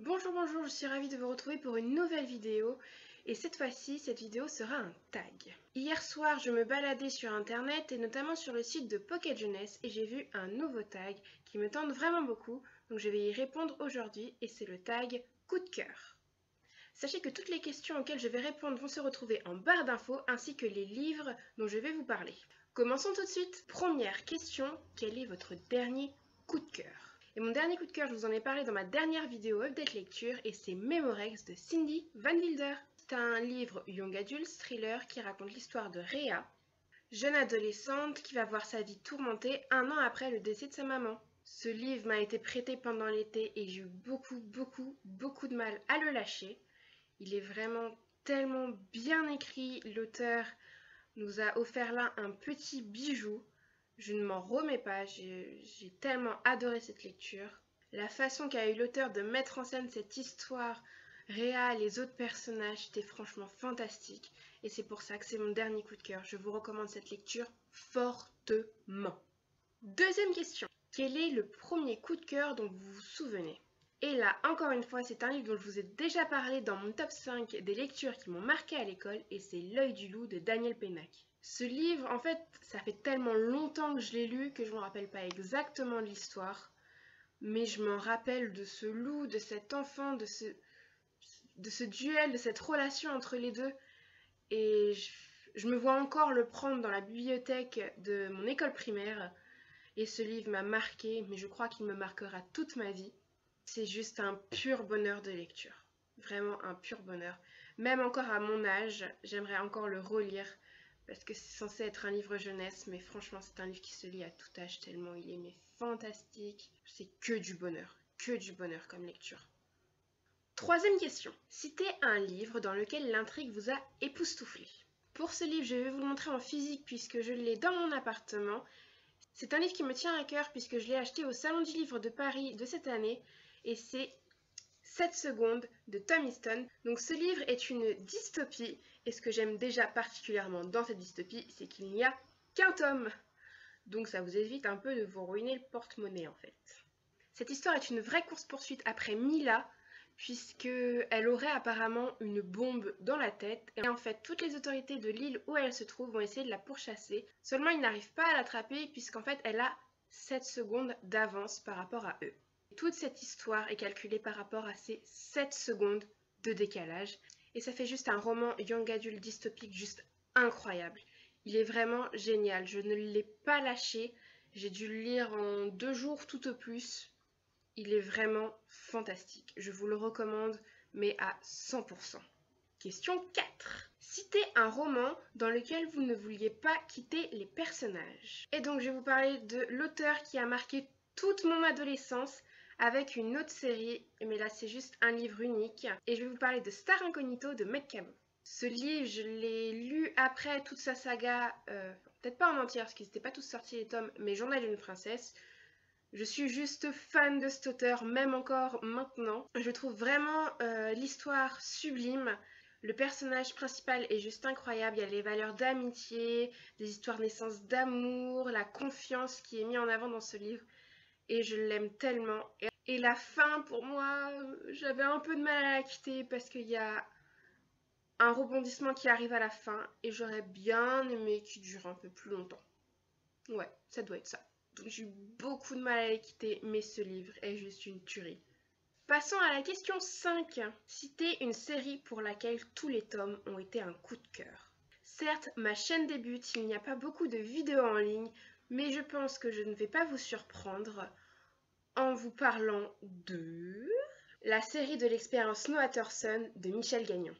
Bonjour, bonjour, je suis ravie de vous retrouver pour une nouvelle vidéo et cette fois-ci, cette vidéo sera un tag. Hier soir, je me baladais sur internet et notamment sur le site de Pocket Jeunesse et j'ai vu un nouveau tag qui me tente vraiment beaucoup, donc je vais y répondre aujourd'hui et c'est le tag coup de cœur. Sachez que toutes les questions auxquelles je vais répondre vont se retrouver en barre d'infos ainsi que les livres dont je vais vous parler. Commençons tout de suite. Première question, quel est votre dernier coup de cœur ? Et mon dernier coup de cœur, je vous en ai parlé dans ma dernière vidéo update lecture et c'est Memorex de Cindy Van Wilder. C'est un livre young adult thriller qui raconte l'histoire de Rhea, jeune adolescente qui va voir sa vie tourmentée un an après le décès de sa maman. Ce livre m'a été prêté pendant l'été et j'ai eu beaucoup de mal à le lâcher. Il est vraiment tellement bien écrit, l'auteur nous a offert là un petit bijou. Je ne m'en remets pas, j'ai tellement adoré cette lecture. La façon qu'a eu l'auteur de mettre en scène cette histoire, Rhea, les autres personnages, c'était franchement fantastique. Et c'est pour ça que c'est mon dernier coup de cœur. Je vous recommande cette lecture fortement. Deuxième question. Quel est le premier coup de cœur dont vous vous souvenez ? Et là, encore une fois, c'est un livre dont je vous ai déjà parlé dans mon top 5 des lectures qui m'ont marqué à l'école et c'est L'œil du loup de Daniel Pennac. Ce livre, en fait, ça fait tellement longtemps que je l'ai lu que je ne me rappelle pas exactement de l'histoire, mais je m'en rappelle de ce loup, de cet enfant, de ce duel, de cette relation entre les deux. Et je me vois encore le prendre dans la bibliothèque de mon école primaire. Et ce livre m'a marqué, mais je crois qu'il me marquera toute ma vie. C'est juste un pur bonheur de lecture. Vraiment un pur bonheur. Même encore à mon âge, j'aimerais encore le relire parce que c'est censé être un livre jeunesse, mais franchement c'est un livre qui se lit à tout âge tellement il est fantastique. C'est que du bonheur comme lecture. Troisième question. Citez un livre dans lequel l'intrigue vous a époustouflé. Pour ce livre, je vais vous le montrer en physique puisque je l'ai dans mon appartement. C'est un livre qui me tient à cœur puisque je l'ai acheté au Salon du Livre de Paris de cette année et c'est 7 secondes de Tom Easton. Donc ce livre est une dystopie et ce que j'aime déjà particulièrement dans cette dystopie, c'est qu'il n'y a qu'un tome. Donc ça vous évite un peu de vous ruiner le porte-monnaie en fait. Cette histoire est une vraie course-poursuite après Mila puisqu'elle aurait apparemment une bombe dans la tête et en fait toutes les autorités de l'île où elle se trouve vont essayer de la pourchasser. Seulement ils n'arrivent pas à l'attraper puisqu'en fait elle a 7 secondes d'avance par rapport à eux. Toute cette histoire est calculée par rapport à ces 7 secondes de décalage et ça fait juste un roman young adult dystopique juste incroyable. Il est vraiment génial, je ne l'ai pas lâché, j'ai dû le lire en 2 jours tout au plus. Il est vraiment fantastique, je vous le recommande mais à 100%. Question 4. Citez un roman dans lequel vous ne vouliez pas quitter les personnages. Et donc je vais vous parler de l'auteur qui a marqué toute mon adolescence avec une autre série, mais là c'est juste un livre unique. Et je vais vous parler de Star Incognito de Meg Cabot. Ce livre, je l'ai lu après toute sa saga, peut-être pas en entière parce qu'ils n'étaient pas tous sortis les tomes, mais Journal d'une princesse. Je suis juste fan de cet auteur, même encore maintenant. Je trouve vraiment l'histoire sublime. Le personnage principal est juste incroyable. Il y a les valeurs d'amitié, des histoires de naissance d'amour, la confiance qui est mise en avant dans ce livre. Et je l'aime tellement. Et la fin, pour moi, j'avais un peu de mal à la quitter parce qu'il y a un rebondissement qui arrive à la fin. Et j'aurais bien aimé qu'il dure un peu plus longtemps. Ouais, ça doit être ça. Donc j'ai eu beaucoup de mal à les quitter, mais ce livre est juste une tuerie. Passons à la question 5. Citez une série pour laquelle tous les tomes ont été un coup de cœur. Certes, ma chaîne débute, il n'y a pas beaucoup de vidéos en ligne, mais je pense que je ne vais pas vous surprendre en vous parlant de la série de l'expérience Snow Watterson de Michel Gagnon.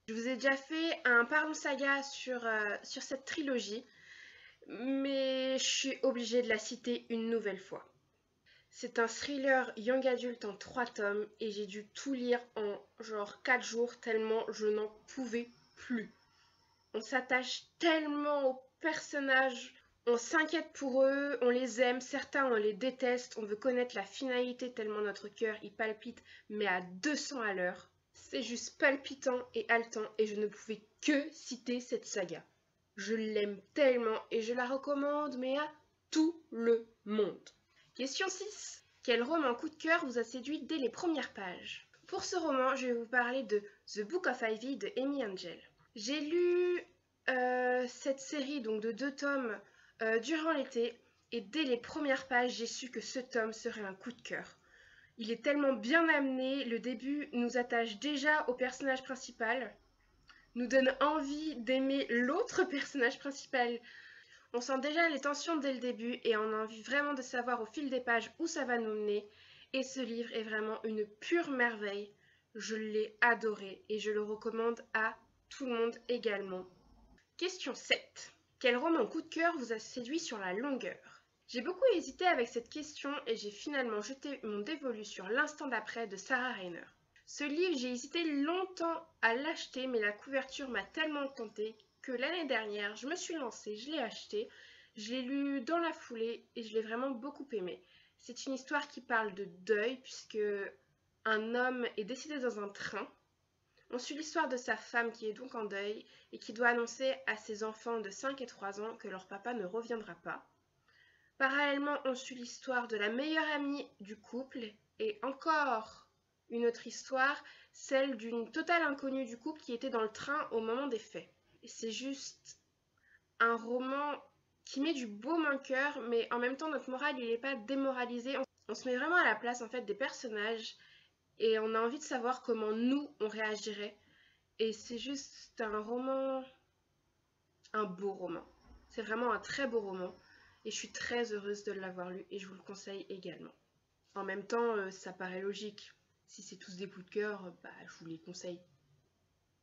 Je vous ai déjà fait un Parlons Saga sur cette trilogie, mais je suis obligée de la citer une nouvelle fois. C'est un thriller young adulte en 3 tomes et j'ai dû tout lire en genre 4 jours tellement je n'en pouvais plus. On s'attache tellement aux personnages, on s'inquiète pour eux, on les aime, certains on les déteste, on veut connaître la finalité tellement notre cœur y palpite mais à 200 à l'heure. C'est juste palpitant et haletant et je ne pouvais que citer cette saga. Je l'aime tellement et je la recommande, mais à tout le monde. Question 6. Quel roman coup de cœur vous a séduit dès les premières pages ? Pour ce roman, je vais vous parler de The Book of Ivy de Amy Angel. J'ai lu cette série donc de 2 tomes durant l'été et dès les premières pages, j'ai su que ce tome serait un coup de cœur. Il est tellement bien amené, le début nous attache déjà au personnage principal, nous donne envie d'aimer l'autre personnage principal. On sent déjà les tensions dès le début et on a envie vraiment de savoir au fil des pages où ça va nous mener. Et ce livre est vraiment une pure merveille. Je l'ai adoré et je le recommande à tout le monde également. Question 7. Quel roman coup de cœur vous a séduit sur la longueur? J'ai beaucoup hésité avec cette question et j'ai finalement jeté mon dévolu sur L'instant d'après de Sarah Reiner. Ce livre, j'ai hésité longtemps à l'acheter, mais la couverture m'a tellement tentée que l'année dernière, je me suis lancée, je l'ai acheté, je l'ai lu dans la foulée et je l'ai vraiment beaucoup aimé. C'est une histoire qui parle de deuil puisque un homme est décédé dans un train. On suit l'histoire de sa femme qui est donc en deuil et qui doit annoncer à ses enfants de 5 et 3 ans que leur papa ne reviendra pas. Parallèlement, on suit l'histoire de la meilleure amie du couple et encore une autre histoire, celle d'une totale inconnue du couple qui était dans le train au moment des faits. Et c'est juste un roman qui met du baume au cœur, mais en même temps notre morale il n'est pas démoralisé. On se met vraiment à la place en fait des personnages et on a envie de savoir comment nous on réagirait. Et c'est juste un roman, un beau roman. C'est vraiment un très beau roman et je suis très heureuse de l'avoir lu et je vous le conseille également. En même temps, ça paraît logique. Si c'est tous des coups de cœur, je vous les conseille.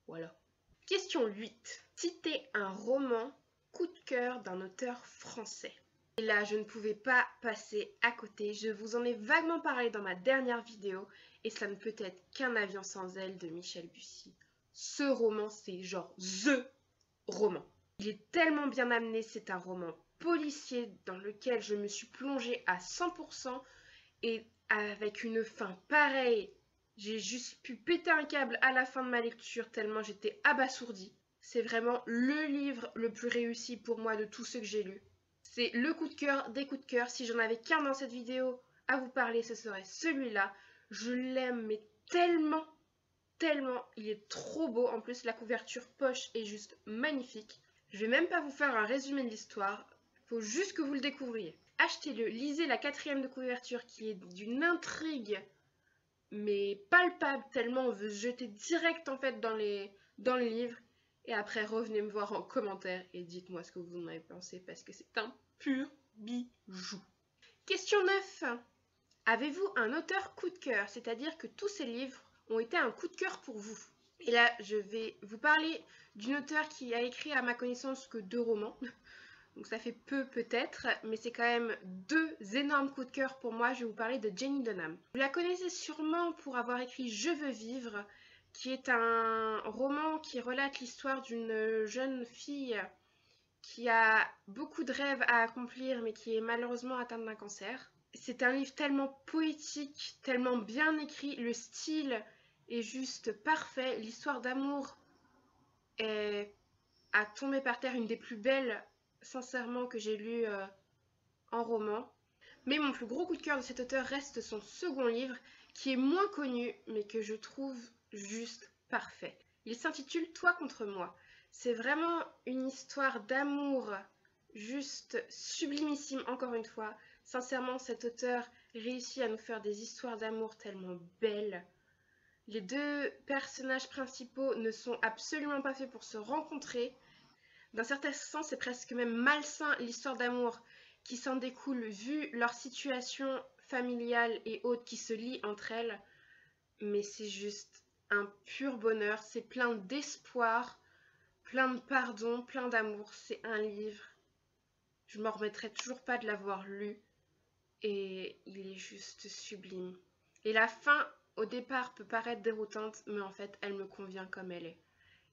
Voilà. Question 8. Citez un roman coup de cœur d'un auteur français. Et là, je ne pouvais pas passer à côté. Je vous en ai vaguement parlé dans ma dernière vidéo et ça ne peut être qu'un avion sans aile de Michel Bussy. Ce roman, c'est genre THE roman. Il est tellement bien amené, c'est un roman policier dans lequel je me suis plongée à 100% et avec une fin pareille. J'ai juste pu péter un câble à la fin de ma lecture tellement j'étais abasourdie. C'est vraiment le livre le plus réussi pour moi de tous ceux que j'ai lus. C'est le coup de cœur des coups de cœur. Si j'en avais qu'un dans cette vidéo à vous parler, ce serait celui-là. Je l'aime mais tellement, tellement. Il est trop beau. En plus, la couverture poche est juste magnifique. Je vais même pas vous faire un résumé de l'histoire. Faut juste que vous le découvriez. Achetez-le, lisez la 4e de couverture qui est d'une intrigue mais palpable tellement on veut se jeter direct en fait dans le livre et après revenez me voir en commentaire et dites-moi ce que vous en avez pensé parce que c'est un pur bijou. Question 9. Avez-vous un auteur coup de cœur, c'est-à-dire que tous ces livres ont été un coup de cœur pour vous? Et là je vais vous parler d'une auteure qui a écrit à ma connaissance que 2 romans. Donc ça fait peu peut-être, mais c'est quand même 2 énormes coups de cœur pour moi. Je vais vous parler de Jenny Dunham. Vous la connaissez sûrement pour avoir écrit Je veux vivre, qui est un roman qui relate l'histoire d'une jeune fille qui a beaucoup de rêves à accomplir, mais qui est malheureusement atteinte d'un cancer. C'est un livre tellement poétique, tellement bien écrit, le style est juste parfait, l'histoire d'amour est à tomber par terre, une des plus belles sincèrement que j'ai lu en roman. Mais mon plus gros coup de cœur de cet auteur reste son second livre qui est moins connu mais que je trouve juste parfait. Il s'intitule Toi contre moi. C'est vraiment une histoire d'amour juste sublimissime encore une fois. Sincèrement cet auteur réussit à nous faire des histoires d'amour tellement belles. Les 2 personnages principaux ne sont absolument pas faits pour se rencontrer. D'un certain sens, c'est presque même malsain l'histoire d'amour qui s'en découle vu leur situation familiale et autres qui se lient entre elles. Mais c'est juste un pur bonheur, c'est plein d'espoir, plein de pardon, plein d'amour. C'est un livre, je ne m'en remettrai toujours pas de l'avoir lu et il est juste sublime. Et la fin, au départ, peut paraître déroutante, mais en fait, elle me convient comme elle est.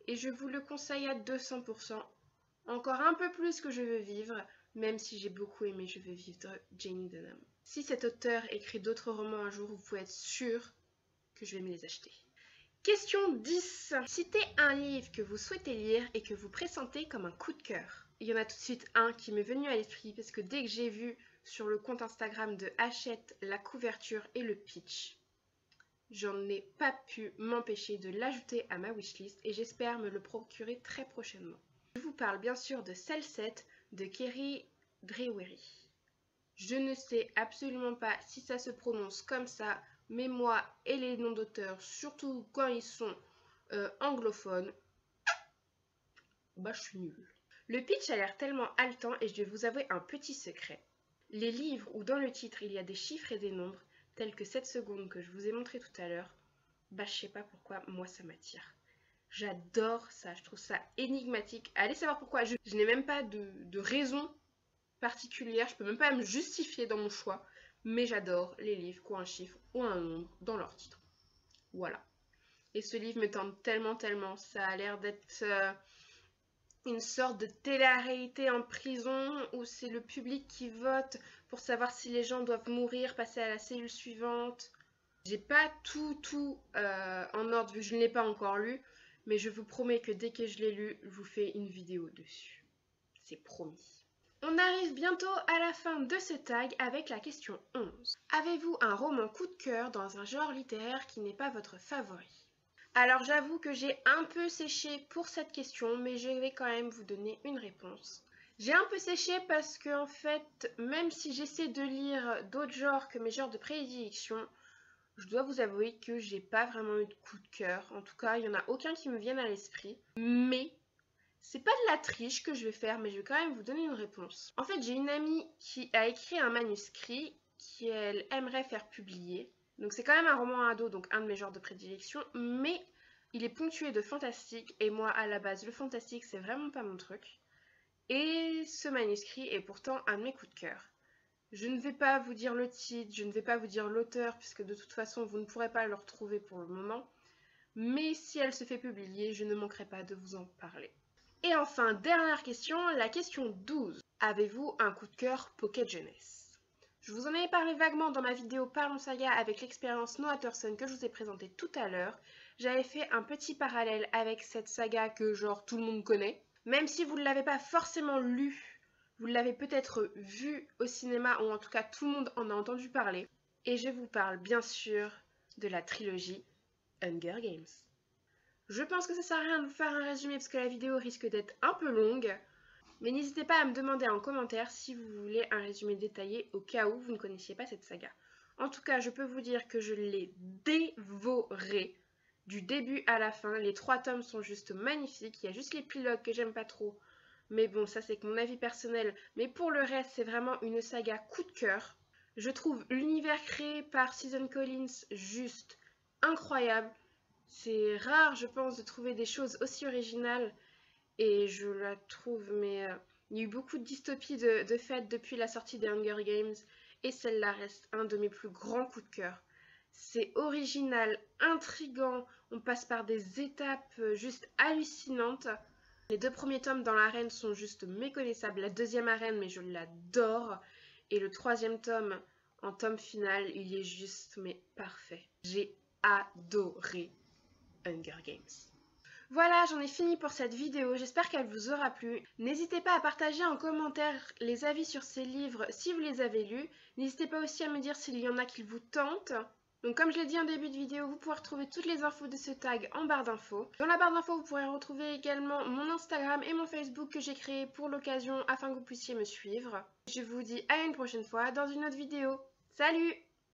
Et je vous le conseille à 200%. Encore un peu plus que Je veux vivre, même si j'ai beaucoup aimé Je veux vivre de Jenny Dunham. Si cet auteur écrit d'autres romans un jour, vous pouvez être sûr que je vais me les acheter. Question 10. Citez un livre que vous souhaitez lire et que vous pressentez comme un coup de cœur. Il y en a tout de suite un qui m'est venu à l'esprit parce que dès que j'ai vu sur le compte Instagram de Hachette la couverture et le pitch, j'en ai pas pu m'empêcher de l'ajouter à ma wishlist et j'espère me le procurer très prochainement. Je vous parle bien sûr de Cell7 de Kerry Drewery. Je ne sais absolument pas si ça se prononce comme ça, mais moi et les noms d'auteurs, surtout quand ils sont anglophones, bah je suis nulle. Le pitch a l'air tellement haletant et je vais vous avouer un petit secret. Les livres où dans le titre il y a des chiffres et des nombres, tels que 7 secondes que je vous ai montré tout à l'heure, bah je sais pas pourquoi moi ça m'attire. J'adore ça, je trouve ça énigmatique. Allez savoir pourquoi, je n'ai même pas de raison particulière, je peux même pas me justifier dans mon choix, mais j'adore les livres qui ont un chiffre ou un nombre dans leur titre. Voilà. Et ce livre me tente tellement, ça a l'air d'être une sorte de télé-réalité en prison où c'est le public qui vote pour savoir si les gens doivent mourir, passer à la cellule suivante. J'ai pas tout en ordre vu que je ne l'ai pas encore lu, mais je vous promets que dès que je l'ai lu, je vous fais une vidéo dessus. C'est promis. On arrive bientôt à la fin de ce tag avec la question 11. Avez-vous un roman coup de cœur dans un genre littéraire qui n'est pas votre favori? Alors j'avoue que j'ai un peu séché pour cette question, mais je vais quand même vous donner une réponse. J'ai un peu séché parce que en fait, même si j'essaie de lire d'autres genres que mes genres de prédilection, je dois vous avouer que j'ai pas vraiment eu de coup de cœur. En tout cas, il n'y en a aucun qui me vienne à l'esprit. Mais c'est pas de la triche que je vais faire, mais je vais quand même vous donner une réponse. En fait, j'ai une amie qui a écrit un manuscrit qu'elle aimerait faire publier. Donc c'est quand même un roman ado, donc un de mes genres de prédilection, mais il est ponctué de fantastique, et moi à la base le fantastique c'est vraiment pas mon truc. Et ce manuscrit est pourtant un de mes coups de cœur. Je ne vais pas vous dire le titre, je ne vais pas vous dire l'auteur, puisque de toute façon vous ne pourrez pas le retrouver pour le moment, mais si elle se fait publier, je ne manquerai pas de vous en parler. Et enfin, dernière question, la question 12. Avez-vous un coup de cœur Pocket Jeunesse? Je vous en avais parlé vaguement dans ma vidéo Parlons Saga avec l'expérience Noah Thurston que je vous ai présentée tout à l'heure. J'avais fait un petit parallèle avec cette saga que genre tout le monde connaît. Même si vous ne l'avez pas forcément lu, vous l'avez peut-être vu au cinéma ou en tout cas tout le monde en a entendu parler. Et je vous parle bien sûr de la trilogie Hunger Games. Je pense que ça sert à rien de vous faire un résumé parce que la vidéo risque d'être un peu longue. Mais n'hésitez pas à me demander en commentaire si vous voulez un résumé détaillé au cas où vous ne connaissiez pas cette saga. En tout cas, je peux vous dire que je l'ai dévoré du début à la fin. Les 3 tomes sont juste magnifiques. Il y a juste l'épilogue que j'aime pas trop. Mais bon, ça c'est que mon avis personnel. Mais pour le reste, c'est vraiment une saga coup de cœur. Je trouve l'univers créé par Susan Collins juste incroyable. C'est rare, je pense, de trouver des choses aussi originales. Et je la trouve, mais il y a eu beaucoup de dystopies de fait depuis la sortie des Hunger Games, et celle-là reste un de mes plus grands coups de cœur. C'est original, intriguant, on passe par des étapes juste hallucinantes. Les 2 premiers tomes dans l'arène sont juste méconnaissables, la 2e arène, mais je l'adore, et le 3e tome, en tome final, il est juste, mais parfait. J'ai adoré Hunger Games. Voilà, j'en ai fini pour cette vidéo, j'espère qu'elle vous aura plu. N'hésitez pas à partager en commentaire les avis sur ces livres si vous les avez lus. N'hésitez pas aussi à me dire s'il y en a qui vous tentent. Donc comme je l'ai dit en début de vidéo, vous pourrez retrouver toutes les infos de ce tag en barre d'infos. Dans la barre d'infos, vous pourrez retrouver également mon Instagram et mon Facebook que j'ai créé pour l'occasion afin que vous puissiez me suivre. Je vous dis à une prochaine fois dans une autre vidéo. Salut!